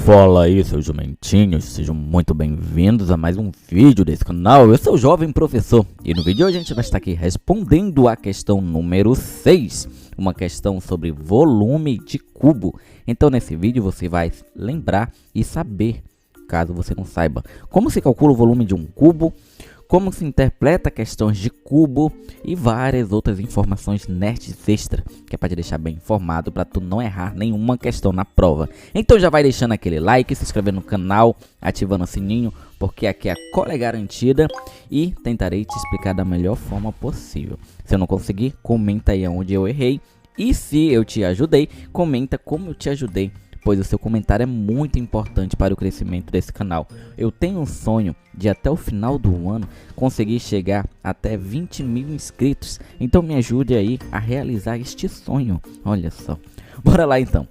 Fala aí, seus jumentinhos, sejam muito bem-vindos a mais um vídeo desse canal. Eu sou o Jovem Professor e no vídeo de hoje a gente vai estar aqui respondendo a questão número 6, uma questão sobre volume de cubo. Então nesse vídeo você vai lembrar e saber, caso você não saiba, como se calcula o volume de um cubo, como se interpreta questões de cubo e várias outras informações nerds extra, que é para te deixar bem informado para tu não errar nenhuma questão na prova. Então já vai deixando aquele like, se inscrevendo no canal, ativando o sininho, porque aqui a cola é garantida e tentarei te explicar da melhor forma possível. Se eu não conseguir, comenta aí onde eu errei, e se eu te ajudei, comenta como eu te ajudei, pois o seu comentário é muito importante para o crescimento desse canal. Eu tenho um sonho de até o final do ano conseguir chegar até 20 mil inscritos, então me ajude aí a realizar este sonho. Olha só, bora lá então.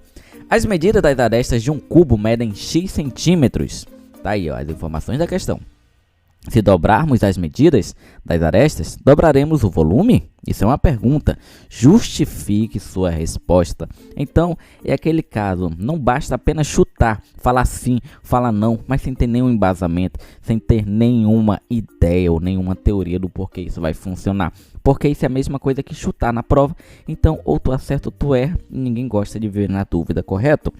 As medidas das arestas de um cubo medem x centímetros. Tá aí ó, as informações da questão. Se dobrarmos as medidas das arestas, dobraremos o volume? Isso é uma pergunta. Justifique sua resposta. Então, é aquele caso, não basta apenas chutar, falar sim, falar não, mas sem ter nenhum embasamento, sem ter nenhuma ideia ou nenhuma teoria do porquê isso vai funcionar. Porque isso é a mesma coisa que chutar na prova. Então, ou tu acerta ou tu erra, e ninguém gosta de viver na dúvida, correto?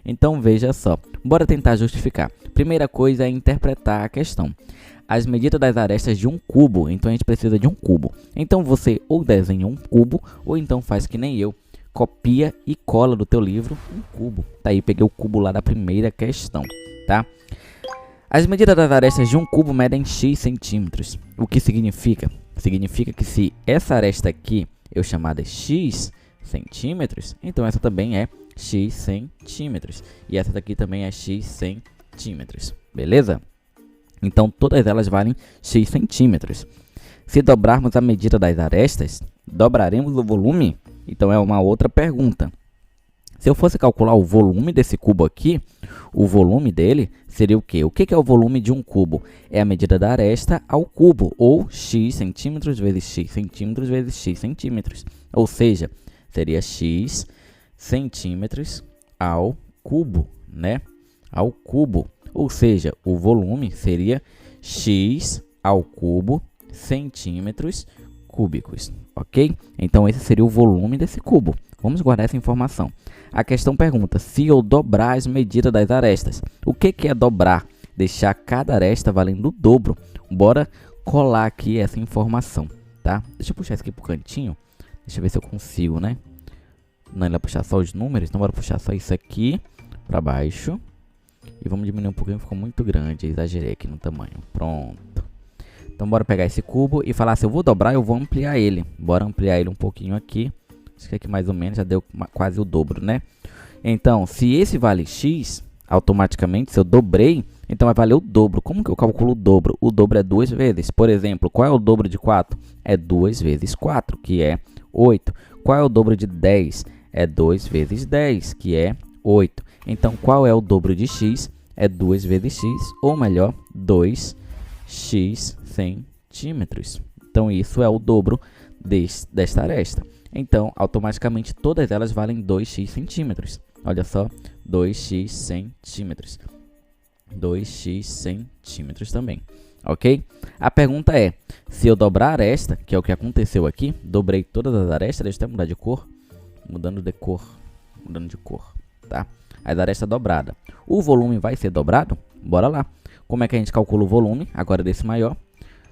Então, veja só, bora tentar justificar. Primeira coisa é interpretar a questão. As medidas das arestas de um cubo, então a gente precisa de um cubo. Então você ou desenha um cubo, ou então faz que nem eu, copia e cola do teu livro um cubo. Tá aí, peguei o cubo lá da primeira questão, tá? As medidas das arestas de um cubo medem x centímetros. O que significa? Significa que se essa aresta aqui eu chamar de x centímetros, então essa também é x centímetros. E essa daqui também é x centímetros, beleza? Então, todas elas valem x centímetros. Se dobrarmos a medida das arestas, dobraremos o volume? Então, é uma outra pergunta. Se eu fosse calcular o volume desse cubo aqui, o volume dele seria o quê? O que é o volume de um cubo? É a medida da aresta ao cubo, ou x centímetros vezes x centímetros vezes x centímetros. Ou seja, seria x centímetros ao cubo, né? Ao cubo. Ou seja, o volume seria x ao cubo centímetros cúbicos, ok? Então, esse seria o volume desse cubo. Vamos guardar essa informação. A questão pergunta, se eu dobrar as medidas das arestas. O que é dobrar? Deixar cada aresta valendo o dobro. Bora colar aqui essa informação, tá? Deixa eu puxar isso aqui pro cantinho. Deixa eu ver se eu consigo, né? Não, ele vai puxar só os números, então bora puxar só isso aqui para baixo. E vamos diminuir um pouquinho, ficou muito grande, exagerei aqui no tamanho. Pronto. Então bora pegar esse cubo e falar, se eu vou dobrar, eu vou ampliar ele. Bora ampliar ele um pouquinho aqui. Acho que aqui mais ou menos já deu quase o dobro, né? Então, se esse vale x, automaticamente, se eu dobrei, então vai valer o dobro. Como que eu calculo o dobro? O dobro é 2 vezes. Por exemplo, qual é o dobro de 4? É 2 vezes 4, que é 8. Qual é o dobro de 10? É 2 vezes 10, que é 8. Então, qual é o dobro de x? É 2 vezes x, ou melhor, 2x centímetros. Então, isso é o dobro desta aresta. Então, automaticamente, todas elas valem 2x centímetros. Olha só, 2x centímetros. 2x centímetros também, ok? A pergunta é, se eu dobrar a aresta, que é o que aconteceu aqui, dobrei todas as arestas, deixa eu até mudar de cor. Mudando de cor, tá? As arestas dobradas. O volume vai ser dobrado? Bora lá. Como é que a gente calcula o volume? Agora desse maior.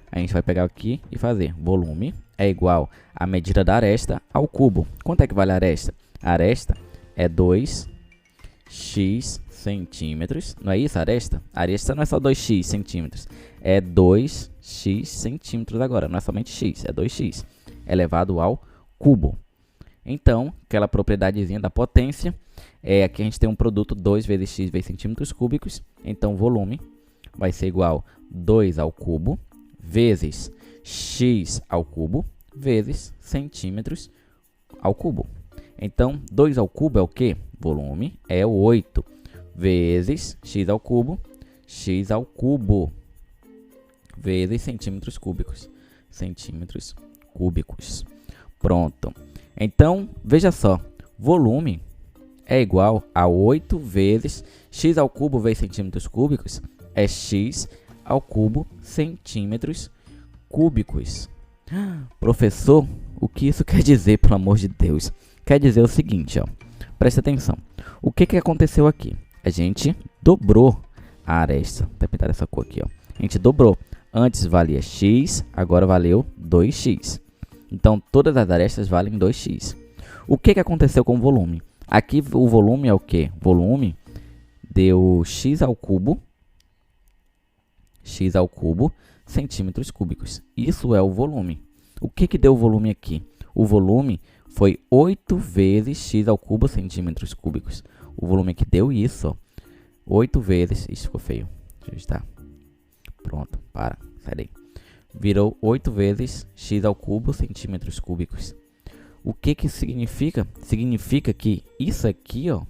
A gente vai pegar aqui e fazer. Volume é igual a medida da aresta ao cubo. Quanto é que vale a aresta? A aresta é 2x centímetros. Não é isso a aresta? A aresta não é só 2x centímetros. É 2x centímetros agora. Não é somente x, é 2x elevado ao cubo. Então, aquela propriedadezinha da potência, aqui a gente tem um produto 2 vezes x vezes centímetros cúbicos. Então, o volume vai ser igual a 2 ao cubo vezes x ao cubo vezes centímetros ao cubo. Então, 2 ao cubo é o quê? Volume é 8 vezes x ao cubo vezes centímetros cúbicos. Centímetros cúbicos. Pronto. Então, veja só, volume é igual a 8 vezes x ao cubo vezes centímetros cúbicos é x ao cubo centímetros cúbicos. Professor, o que isso quer dizer, pelo amor de Deus? Quer dizer o seguinte, ó. Presta atenção. O que aconteceu aqui? A gente dobrou a aresta. Vou pintar essa cor aqui, ó. A gente dobrou. Antes valia x, agora valeu 2x. Então, todas as arestas valem 2x. O que aconteceu com o volume? Aqui o volume é o quê? O volume deu x ao cubo centímetros cúbicos. Isso é o volume. O que deu o volume aqui? O volume foi 8 vezes x ao cubo centímetros cúbicos. O volume aqui deu isso, ó. 8 vezes... Isso ficou feio. Deixa eu ajustar. Pronto, para. Sai daí. Virou 8 vezes x ao cubo centímetros cúbicos. O que isso significa? Significa que isso aqui, ó,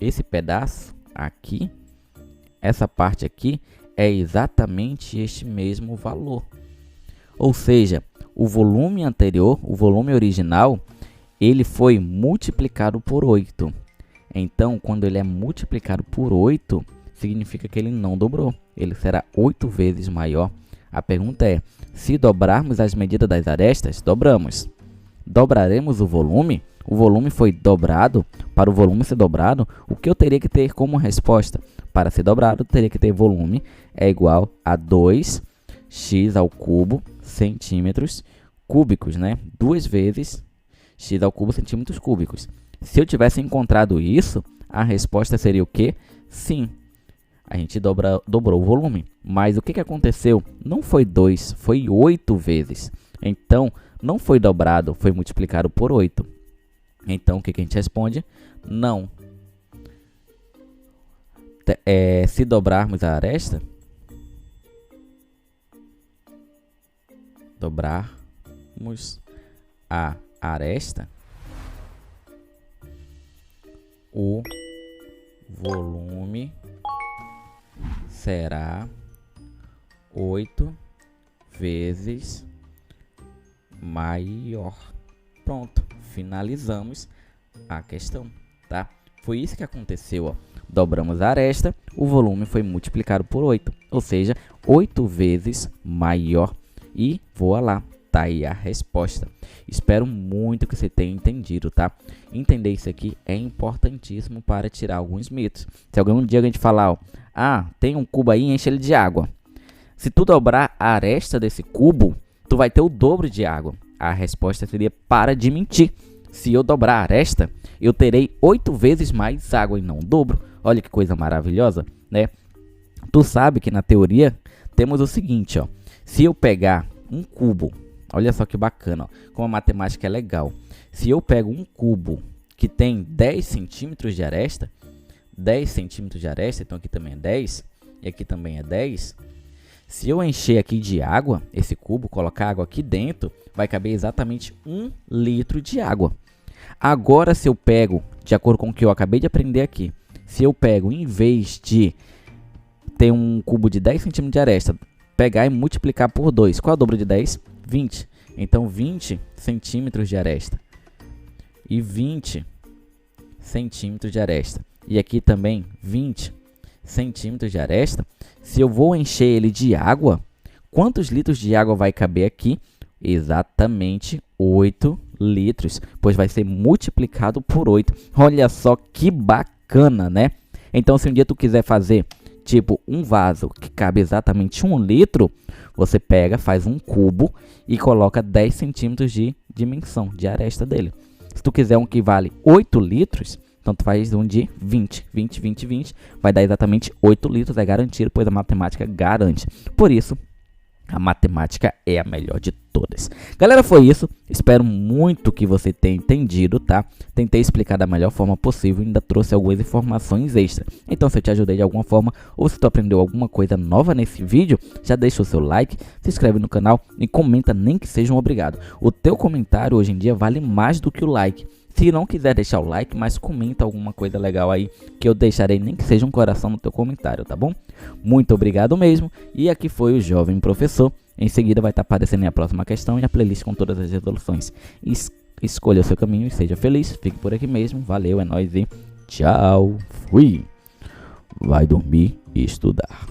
esse pedaço aqui, essa parte aqui, é exatamente este mesmo valor. Ou seja, o volume anterior, o volume original, ele foi multiplicado por 8. Então, quando ele é multiplicado por 8, significa que ele não dobrou. Ele será 8 vezes maior. A pergunta é, se dobrarmos as medidas das arestas, dobramos. Dobraremos o volume? O volume foi dobrado. Para o volume ser dobrado, o que eu teria que ter como resposta? Para ser dobrado, eu teria que ter volume é igual a 2x ao cubo centímetros cúbicos, né? 2 vezes x ao cubo centímetros cúbicos. Se eu tivesse encontrado isso, a resposta seria o quê? Sim. A gente dobrou o volume. Mas o que aconteceu? Não foi 2, foi 8 vezes. Então, não foi dobrado, foi multiplicado por 8. Então, o que a gente responde? Não. Se dobrarmos a aresta, o volume será 8 vezes maior. Pronto, finalizamos a questão, tá? Foi isso que aconteceu, ó. Dobramos a aresta, o volume foi multiplicado por 8, ou seja, 8 vezes maior. E voa lá, tá aí a resposta. Espero muito que você tenha entendido, tá? Entender isso aqui é importantíssimo para tirar alguns mitos. Se algum dia a gente falar, ó, tem um cubo aí, enche ele de água. Se tu dobrar a aresta desse cubo, tu vai ter o dobro de água. A resposta seria para de mentir. Se eu dobrar a aresta, eu terei 8 vezes mais água e não o dobro. Olha que coisa maravilhosa, né? Tu sabe que na teoria temos o seguinte, ó. Se eu pegar um cubo, olha só que bacana, ó, como a matemática é legal. Se eu pego um cubo que tem 10 centímetros de aresta, 10 centímetros de aresta, então aqui também é 10, e aqui também é 10. Se eu encher aqui de água, esse cubo, colocar água aqui dentro, vai caber exatamente 1 litro de água. Agora, se eu pego, de acordo com o que eu acabei de aprender aqui, se eu pego, em vez de ter um cubo de 10 centímetros de aresta, pegar e multiplicar por 2, qual é o dobro de 10? 20. Então, 20 centímetros de aresta. E 20 centímetros de aresta. E aqui também 20 centímetros de aresta. Se eu vou encher ele de água, quantos litros de água vai caber aqui? Exatamente 8 litros, pois vai ser multiplicado por 8. Olha só que bacana, né? Então, se um dia tu quiser fazer, tipo, um vaso que cabe exatamente 1 litro, você pega, faz um cubo e coloca 10 centímetros de dimensão, de aresta dele. Se tu quiser um que vale 8 litros, então tu faz um de 20, vai dar exatamente 8 litros, é garantido, pois a matemática garante. Por isso, a matemática é a melhor de todas. Galera, foi isso. Espero muito que você tenha entendido, tá? Tentei explicar da melhor forma possível e ainda trouxe algumas informações extras. Então, se eu te ajudei de alguma forma ou se tu aprendeu alguma coisa nova nesse vídeo, já deixa o seu like, se inscreve no canal e comenta, nem que seja um obrigado. O teu comentário hoje em dia vale mais do que o like. Se não quiser deixar o like, mas comenta alguma coisa legal aí, que eu deixarei nem que seja um coração no teu comentário, tá bom? Muito obrigado mesmo, e aqui foi o Jovem Professor. Em seguida vai estar aparecendo a próxima questão e a playlist com todas as resoluções. Escolha o seu caminho e seja feliz, fique por aqui mesmo, valeu, é nóis e Tchau, fui. Vai dormir e estudar.